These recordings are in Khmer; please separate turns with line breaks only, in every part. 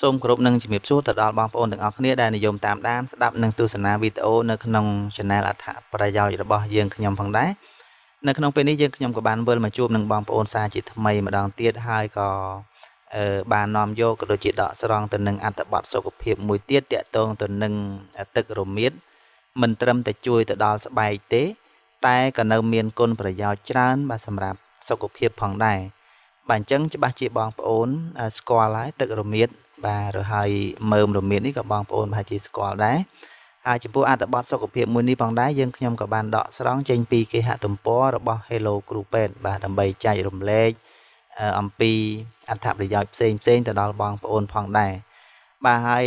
សូមគោរពនឹងជំរាបសួរទៅដល់បងប្អូនទាំងអស់គ្នាដែលនិយមតាមដានស្ដាប់និងទស្សនាវីដេអូនៅក្នុង Channel អត្ថប្រយោជន៍របស់យើងខ្ញុំផងដែរនៅក្នុងពេលនេះយើងខ្ញុំក៏បានវិលមកជួបនឹងបងប្អូនសាជាថ្មីម្ដងទៀតហើយក៏បាននាំយកក៏ដូចជាដកស្រង់ទៅនឹងអត្ថបទសុខភាពមួយទៀតតាក់ទងទៅនឹងទឹករមៀតមិនត្រឹមតែជួយទៅដល់ស្បែកទេតែក៏នៅមានគុណប្រយោជន៍ច្រើនបាទសម្រាប់សុខភាពផងដែរបាទអញ្ចឹងច្បាស់ជាបងប្អូនស្គាល់ហើយទឹករមៀតបាទrồiហើយមើមរមៀតនេះក៏បងប្អូនប្រហែលជាស្គាល់ដែរហើយចំពោះអត្ថបទសុខភាពមួយនេះផងដែរយើងខ្ញុំក៏បានដកស្រង់ចេញពីគេហទំព័ររបស់ Hello គ្រូពេទ្យបាទដើម្បីចែករំលែកអំពីអត្ថប្រយោជន៍ផ្សេងទៅដល់បងប្អូនផងដែរបាទហើយ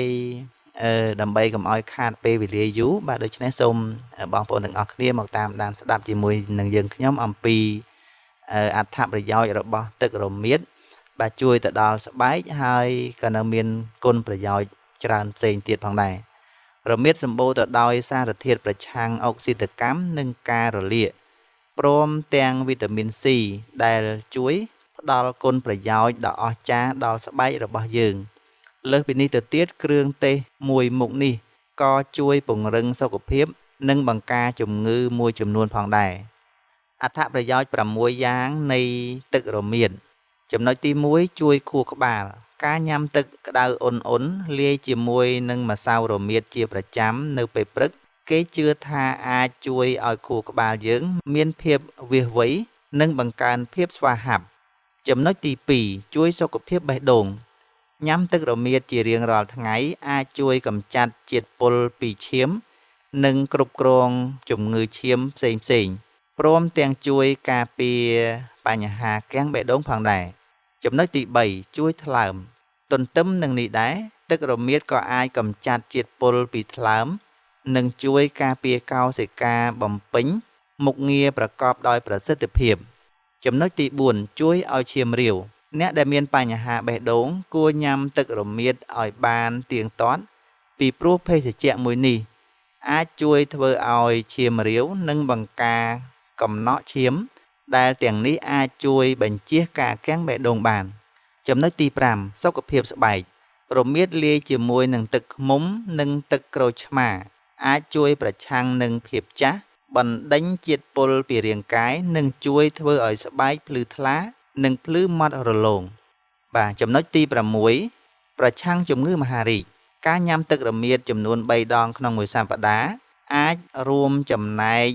ដើម្បីកុំឲ្យខាតពេលវេលាយូរបាទដូច្នេះសូមបងប្អូនទាំងអស់គ្នាមកតាមដានស្ដាប់ជាមួយនឹងយើងខ្ញុំអំពីអត្ថប្រយោជន៍របស់ទឹករមៀតបាទជួយទៅដល់ស្បែកហើយក៏នៅមានគុណប្រយោជន៍ច្រើនផ្សេងទៀតផងដែររមៀតសម្បូរទៅដោយសារធាតុប្រឆាំងអុកស៊ីតកម្មនិងការរលាកព្រមទាំងវីតាមីន C ដែលជួយផ្ដល់គុណប្រយោជន៍ដ៏អស្ចារ្យដល់ស្បែករបស់យើងលើសពីនេះទៅទៀតគ្រឿងទេសមួយមុខនេះក៏ជួយពង្រឹងសុខភាពនិងបង្ការជំងឺមួយចំនួនផងដែរអត្ថប្រយោជន៍6យ៉ាងនៃទឹករមៀតចំណុចទី1ជួយខួរក្បាលការញ៉ាំទឹកក្តៅអ៊ុនលាយជាមួយនឹងម្សៅរមៀតជាប្រចាំនៅពេលព្រឹកគេជឿថាអាចជួយឲ្យខួរក្បាលយើងមានភាពវាសវៃនិងបង្កើនភាពស្វាហាប់ចំណុចទី2ជួយសុខភាពបេះដូងញ៉ាំទឹករមៀតជារៀងរាល់ថ្ងៃអាចជួយកម្ចាត់ជាតិពុលពីឈាមនិងគ្រប់គ្រងជំងឺឈាមផ្សេងព្រមទាំងជួយការពារបញ្ហាគាំងបេះដូងផងដែរចំណុចទី3ជួយថ្លើមទន្ទឹមនឹងនេះដែរទឹករមៀតក៏អាចកម្ចាត់ជាតិពុលពីថ្លើមនិងជួយការពារកោសិកាបំពេញមុខងារប្រកបដោយប្រសិទ្ធភាពចំណុចទី4ជួយឲ្យឈាមរាវអ្នកដែលមានបញ្ហាបេះដូងគួរញ៉ាំទឹករមៀតឲ្យបានទៀងទាត់ពីព្រោះភេសជ្ជៈមួយនេះអាចជួយធ្វើឲ្យឈាមរាវនិងបង្ការកំណកឈាមដែលទាំងនេះអាចជួយបញ្ជៀសការគាំងបេះដូងបានចំណុចទី5សុខភាពស្បែករមៀតលាយជាមួយនឹងទឹកឃ្មុំនិងទឹកក្រូចឆ្មាអាចជួយប្រឆាំងនឹងភាពចាស់បណ្ដេញជាតិពុលពីរាងកាយនិងជួយធ្វើឲ្យស្បែកភ្លឺថ្លានិងភ្លឺម៉ត់រលោងបាទចំណុចទី6ប្រឆាំងជំងឺមហារីកការញ៉ាំទឹករមៀតចំនួន3ដងក្នុងមួយសប្តាហ៍អាចរួមចំណែក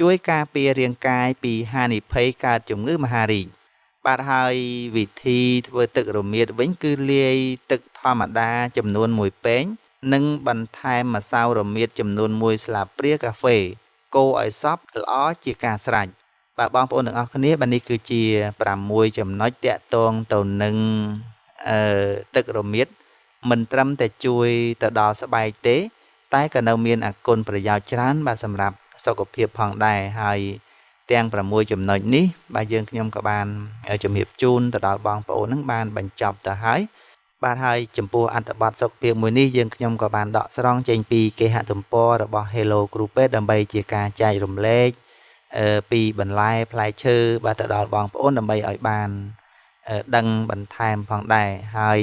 ជួយការពាររាងកាយពីហានិភ័យកើតជំងឺមហារីកបាទហើយវិធីធ្វើទឹករមៀតវិញគឺលាយទឹកធម្មតាចំនួន1ពែងនិងបន្ថែមម្សៅរមៀតចំនួន1ស្លាបព្រាកាហ្វេកូរឲ្យសព្វល្អជាការស្រេចបាទបងប្អូនទាំងអស់គ្នាបាទនេះគឺជា6ចំណុចតាក់ទងទៅនឹងទឹករមៀតមិនត្រឹមតែជួយទៅដល់ស្បែកទេតែក៏នៅមានអគុណប្រយោជន៍ច្រើនបាទសម្រាប់សុខភាពផងដែរហើយទាំង6ចំណុចនេះបាទយើងខ្ញុំក៏បានជំរាបជូនទៅដល់បងប្អូននឹងបានបញ្ចប់ទៅហើយបាទហើយចំពោះអត្ថបទសុខភាពមួយនេះយើងខ្ញុំក៏បានដកស្រង់ចេញពីគេហទំព័ររបស់ Hello គ្រូពេទ្យដើម្បីជាការចែករំលែកពីបន្លែផ្លែឈើបាទទៅដល់បងប្អូនដើម្បីឲ្យបានដឹងបន្ថែមផងដែរហើយ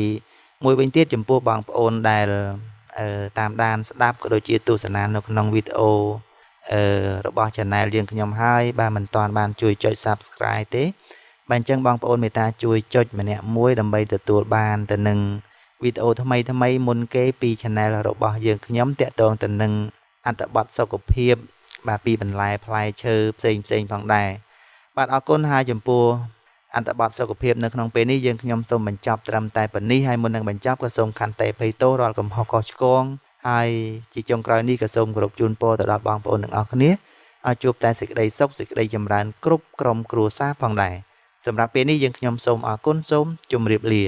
មួយវិញទៀតចំពោះបងប្អូនដែលតាមដានស្ដាប់ក៏ដូចជាទស្សនានៅក្នុងវីដេអូរបស់ Channel យើងខ្ញុំហើយបាទមិនទាន់បានជួយចុច Subscribe ទេបាទអញ្ចឹងបងប្អូនមេត្តាជួយចុចម្នាក់មួយដើម្បីទទួលបានទៅនឹងវីដេអូថ្មីមុនគេពី Channel របស់យើងខ្ញុំតាក់ទងទៅនឹងអត្ថបទសុខភាពបាទពីបន្លែផ្លែឈើផ្សេងផងដែរបាទអរគុណហើយចំពោះអត្ថបទសុខភាពនៅក្នុងពេលនេះយើងខ្ញុំសូមបញ្ចប់ត្រឹមតែប៉ុណ្នេះហើយមុននឹងបញ្ចប់ក៏សូមខន្តីអភ័យទោសរាល់កំហុសខុសឆ្គងហើយជាចុងក្រោយនេះក៏សូមគោរពជូនពរទៅដល់បងប្អូនទាំងអស់គ្នាឲ្យជួបតែសេចក្តីសុខសេចក្តីចម្រើនគ្រប់ក្រុមគ្រួសារផងដែរសម្រាប់ពេលនេះយើងខ្ញុំសូមអរគុណសូមជម្រាបលា